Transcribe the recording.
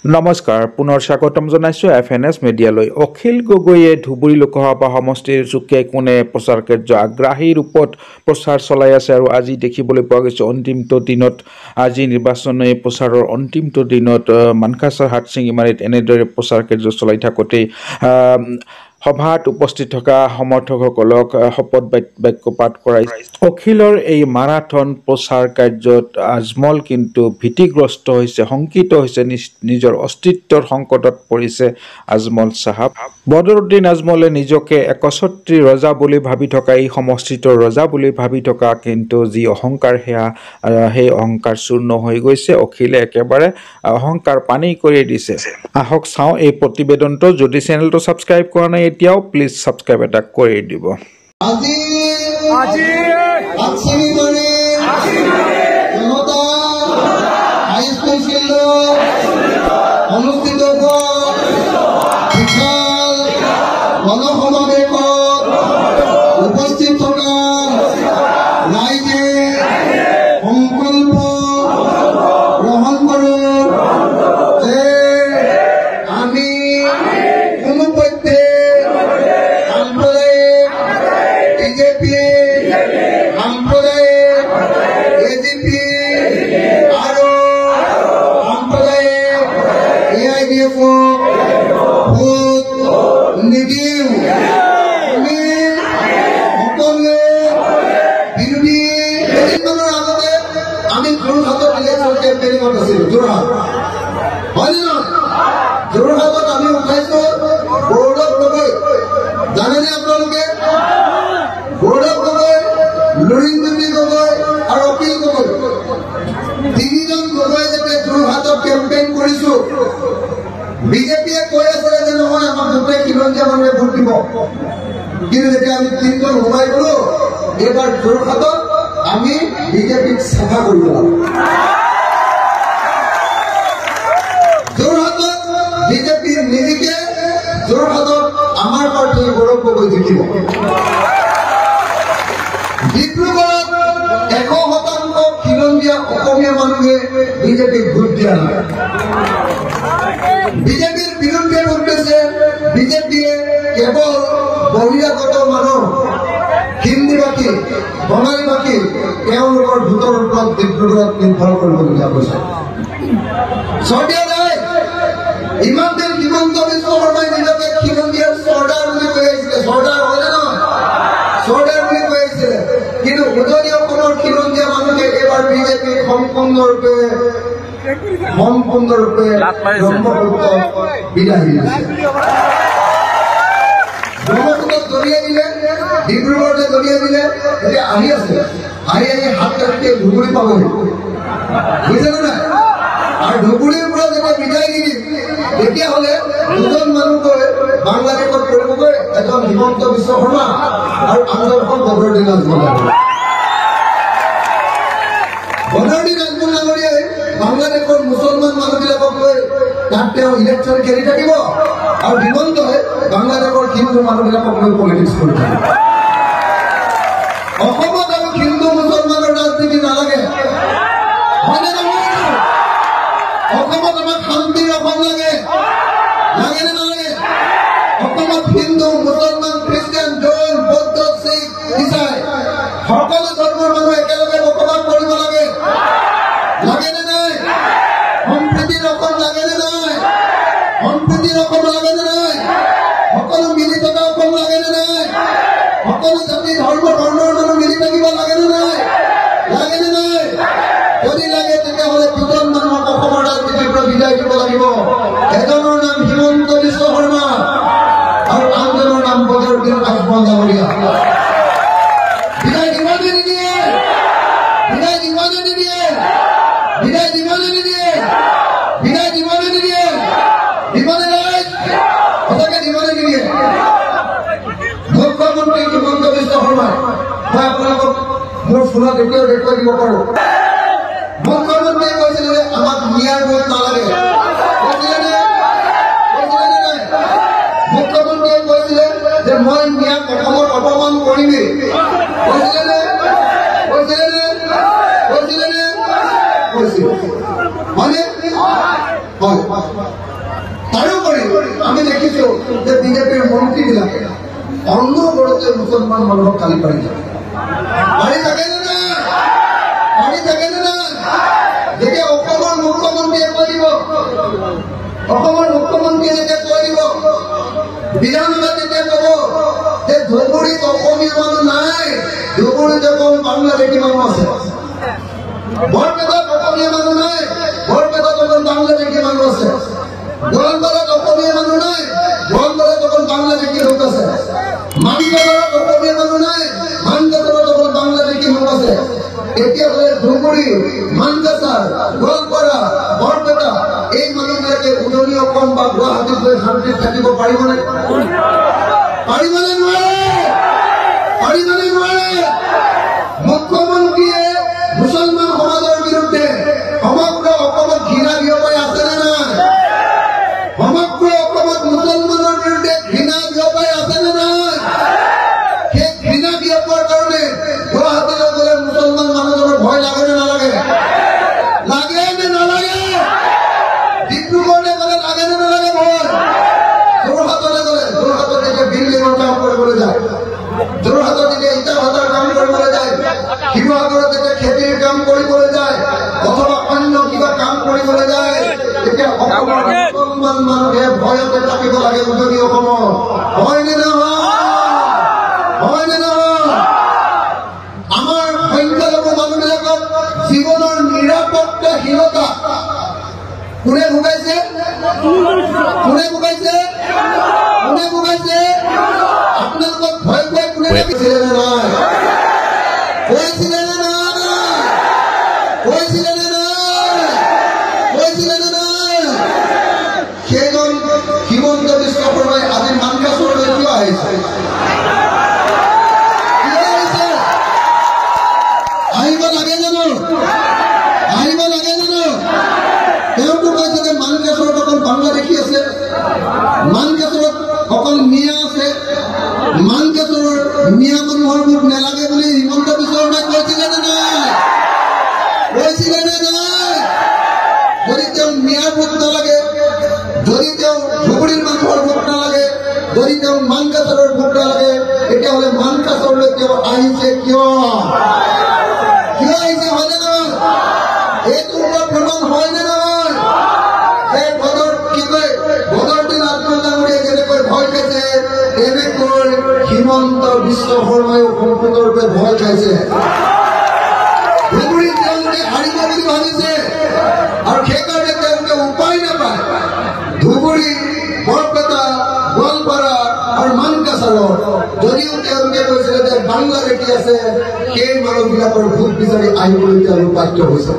নমস্কাৰ পুনৰ স্বাগতম জনাইছো এফএনএছ মিডিয়ালৈ। অখিল গগৈয়ে ধুবুৰী লোকসভা সমষ্টিৰ চুকে কোণে প্ৰচাৰ কাৰ্য আগ্ৰাহী ৰূপত প্ৰচাৰ চলাই আছে আৰু আজি দেখিবলৈ পোৱা গৈছে অন্তিমটো দিনত আজি নিৰ্বাচনী প্ৰচাৰৰ অন্তিমটো দিনত মানকাছাৰ হাটশিঙিমাৰীত এনেদৰে প্ৰচাৰ কাৰ্য চলাই থাকোঁতে সভাত উপস্থিত থকা সমৰ্থকসকলক শপত বাক্য পাঠ কৰাই অখিলৰ এই মাৰাথন প্ৰচাৰ কাৰ্যত আজমল কিন্তু ভীতিগ্ৰস্ত হৈছে, শংকিত হৈছে, নিজৰ অস্তিত্বৰ সংকটত পৰিছে আজমল চাহাব। বদৰুদ্দিন আজমলে নিজকে একছত্ৰী ৰজা বুলি ভাবি থকা, এই সমষ্টিটোৰ ৰজা বুলি ভাবি থকা কিন্তু যি অহংকাৰ সেই অহংকাৰ চূৰ্ণ হৈ গৈছে। অখিলে একেবাৰে অহংকাৰ পানী কৰি দিছে। আহক চাওঁ এই প্ৰতিবেদনটো। যদি চেনেলটো ছাবস্ক্ৰাইব কৰা নাই এতিয়াও প্লিজ ছাবস্ক্ৰাইব এটা কৰি দিব। অনুষ্ঠিত গণসমাবেশত উপস্থিত থকা ৰাইজে সংকল্প গ্ৰহণ কৰোঁ যে আমি কোনোপধ্যে সাম্প্ৰদায়িক বিজেপি, সাম্প্ৰদায়িক এজিপি আৰু সাম্প্ৰদায়িক এআইডিএফক ভোট নিদিওঁ। আমি সকলোৱে বিৰোধী। কেইদিনমানৰ আগতে আমি যোৰহাটত ইলেকশ্যন কেম্পেইনিঙত আছিলোঁ। যোৰহাট হয় নে নহয়? যোৰহাটত আমি উঠাইছোঁ গৌৰৱ গগৈ। জানেনে আপোনালোকে? গৌৰৱ গগৈ, লুৰিণজ্যোতি গগৈ আৰু অখিল গগৈ, তিনিজন গগৈ যেতিয়া যোৰহাটত কেম্পেইন কৰিছোঁ, বিজেপিয়ে কৈ আছে যে নহয় আমাক গোটেই খিলঞ্জীয়া মানুহে ভোট দিব। কিন্তু যেতিয়া আমি তিনিজন সোমাই গলো, এইবাৰ যোৰহাটত আমি বিজেপিক চাফা কৰিব লাগিব। যোৰহাটত বিজেপি নিজিকে, যোৰহাটত আমাৰ প্ৰাৰ্থী গৌৰৱ গগৈ জিকিব। ডিব্ৰুগড়ত 100% খিলঞ্জীয়া অসমীয়া মানুহে বিজেপিক ভোট দিয়া নাই। বিজেপিৰ বিৰুদ্ধে ভোট দিছে। বিজেপিয়ে কেৱল বহিৰাগত মানুহ, হিন্দীভাষী, বঙালীভাষী তেওঁলোকৰ ভোটৰ ওপৰত ডিব্ৰুগড়ত নিৰ্ভৰ কৰিবলগীয়া হৈছে। চৰ্দাৰ নাই। ইমান দিন হিমন্ত বিশ্ব শৰ্মাই নিজকে খিলঞ্জীয়াৰ চৰ্দাৰ বুলি কৈ আহিছিলে। চৰ্দাৰ হয়নে নহয়? চৰ্দাৰ বুলি কৈ আহিছিলে। কিন্তু উজনি অসমৰ খিলঞ্জীয়া মানুহে এইবাৰ বিজেপি সম্পূৰ্ণৰূপে ব্ৰহ্মপুত্ৰ বিদায় দিছে। ব্ৰহ্মপুত্ৰত দলিয়াই দিলে, ডিব্ৰুগড়তে দলিয়াই দিলে। এতিয়া আহি আছে, আহি হাত কাটি ধুবুৰী পাবহি। বুজিছেনে নাই? আৰু ধুবুৰীৰ পৰা যেতিয়া বিদায় দি দিম, তেতিয়াহ'লে দুজন মানুহকৈ বাংলাদেশত কৰিবগৈ, এজন হিমন্ত বিশ্ব শৰ্মা আৰু আনজনখন বদৰুদ্দিন আজমল। বদৰুদ্দিন আজমল ডাঙৰীয়াই বাংলাদেশৰ মুছলমান মানুহবিলাকক লৈ তাত তেওঁ ইলেকশ্যন খেলি থাকিব আৰু হিমন্তই বাংলাদেশৰ হিন্দু মানুহবিলাকক লৈ পলিটিক্স কৰি থাকিব। অসমত আৰু হিন্দু মুছলমানৰ ৰাজনীতি নালাগে, হয়নে নহয়? অসমত আমাক শান্তিৰ অসম লাগে, লাগেনে নালাগে? অসমত হিন্দু, মুছলমান, খ্ৰীষ্টিয়ান, জৈন, বৌদ্ধ, শিখ, ইছাই সকলো ধৰ্মৰ মানুহ একেলগে বসবাস কৰিব লাগে, লাগেনে নাই? সম্প্ৰীতিৰ অসম লাগেনে নাই? সম্প্ৰীতিৰ অসম লাগেনে নাই? সকলো মিলি থকা অসম লাগেনে নাই? সকলো জাতি ধৰ্মৰ মানুহ মিলি থাকিব লাগেনে নাই? লাগেনে নাই? যদি লাগে তেতিয়াহ'লে দুজন মানুহক অসমৰ ৰাজনীতিৰ পৰা বিদায় দিব লাগিব। এজনৰ নাম হিমন্ত বিশ্ব শৰ্মা আৰু আনজনৰ নাম বদৰুদ্দিন আজমল ডাঙৰীয়া। বিদায় দিবনে নিদিয়ে? বিদায় দিবনে নিদিয়ে? বিদায় দিবনে নিদিয়ে? বিদায় দিবনে নিদিয়ে? দিবনে নাই? সঁচাকে দিবনে নিদিয়ে? মুখ্যমন্ত্ৰী হিমন্ত বিশ্ব শৰ্মাই, মই আপোনালোকক মোৰ ফোনত এতিয়াও দেখুৱাই দিব পাৰোঁ। মুখ্যমন্ত্ৰীয়ে কৈছিলে যে আমাক ন্যায় ভোট নালাগে, কৈছিলেনে? কৈছিলেনে নাই? মুখ্যমন্ত্ৰীয়ে কৈছিলে যে মই ন্যায় অসমত অপমান কৰিমেই, কৈছিলেনে? কৈছিলেনে? কৈছিলেনে? কৈছিল মানে হয় তাৰোপৰি আমি দেখিছো যে বিজেপিৰ মন্ত্ৰীবিলাকে অনবৰতে মুছলমান মানুহক গালি পাৰি থাকে না যেতিয়া অসমৰ মুখ্যমন্ত্ৰীয়ে কৈ দিব বিধানসভাত তেতিয়া কব যে ধুবুৰীত অসমীয়া মানুহ নাই, ধুবুৰীত অকল বাংলাদেশী মানুহ আছে। বৰপেটাত অসমীয়া মানুহ নাই, বৰপেটাত অকল বাংলাদেশী মানুহ আছে। গোৱালপাৰাত অসমীয়া মানুহ নাই, গোৱালপাৰাত অকল বাংলাদেশী লোক আছে। মানকাছাৰত অসমীয়া মানুহ নাই, মানকাছাৰত অকল বাংলাদেশী লোক আছে। এতিয়াহ'লে ধুবুৰী, মানকাছাৰ, গোৱালপাৰা, বৰপেটা এই মানুহবিলাকে উজনি অসম বা গুৱাহাটীত গৈ শান্তিত থাকিব পাৰিবনে? নোৱাৰে। মুখ্যমন্ত্ৰীয়ে মুছলমান সমাজৰ বিৰুদ্ধে সমগ্ৰ অসমত ঘৃণা বিয়পাই আছেনে নাই? সমগ্ৰ অসমত মুছলমানৰ বিৰুদ্ধে ঘৃণা বিয়পাই আছেনে নাই? সেই ঘৃণা বিয়পোৱাৰ কাৰণে গুৱাহাটীলৈ গ'লে মুছলমান মানুহজনৰ ভয় লাগে নে নালাগে? ডিব্ৰুগড়লৈ গ'লে লাগে নে নালাগে ভয়? যোৰহাটলৈ গ'লে, যোৰহাটত এতিয়া বিল্ডিঙৰ কাম কৰিবলৈ যায়, যোৰহাটত এতিয়া ইটা ভাটাৰ কাম কৰিবলৈ যায়, শিৱসাগৰত এতিয়া খেতিৰ কাম কৰিবলৈ যায়, অথবা অন্য কিবা কাম কৰিবলৈ যায়, এতিয়া অসমৰ মুছলমান মানুহে ভয়তে থাকিব লাগে উজনি অসমত। হয়নে নহয়? আমাৰ সংখ্যালঘু মানুহবিলাকক জীৱনৰ নিৰাপত্তাহীনতা কোনে ভোগাইছে? আপোনালোকক ভয় খুৱাই কোনে লাগিছিলে নে নাই? কৈছিলে নে নাই? সেইজন হিমন্ত বিশ্ব শৰ্মাই আজি মানকাছাৰলৈ কিয় আহিছে? আহিব লাগে জানো? তেওঁতো কৈছে যে মানকাছাৰত অকল বাংলাদেশী আছে, মানকাছাৰত অকল মিয়া আছে, মানকাছাৰৰ মিয়া মানুহৰ ভোট নালাগে বুলি হিমন্ত বিশ্ব শৰ্মাই কৈছিলে নে নাই? যদি তেওঁ মিয়াৰ ভোট নালাগে, যদি তেওঁ ধুবুৰীৰ মানুহৰ ভোট নালাগে, যদি তেওঁ মানকাছাৰৰ ভোট নালাগে, তেতিয়াহ'লে মানকাছাৰলৈ তেওঁ আহিছে কিয় আহিছে? হয়নে নহয়? এইটো প্ৰমাণ হয়নে নহয়? ভোটৰ দিন আত্মহত্যা ডাঙৰীয়ে যেনেকৈ ভয় খাইছে, তেনেকৈ হিমন্ত বিশ্ব শৰ্মায়ো সম্পূৰ্ণৰূপে ভয় খাইছে। ধুবুৰীত তেওঁলোকে হাৰিব বুলি ভাবিছে আৰু সেইকাৰণে তেওঁলোকে উপায় নাপায় ধুবুৰী, বৰপেটা, গোৱালপাৰা আৰু মানকাছাৰত যদিও তেওঁলোকে কৈছিলে যে বাংলাদেশী আছে, সেই মানুহবিলাকৰ ভোট বিচাৰি আহিবলৈ তেওঁলোক বাধ্য হৈছে।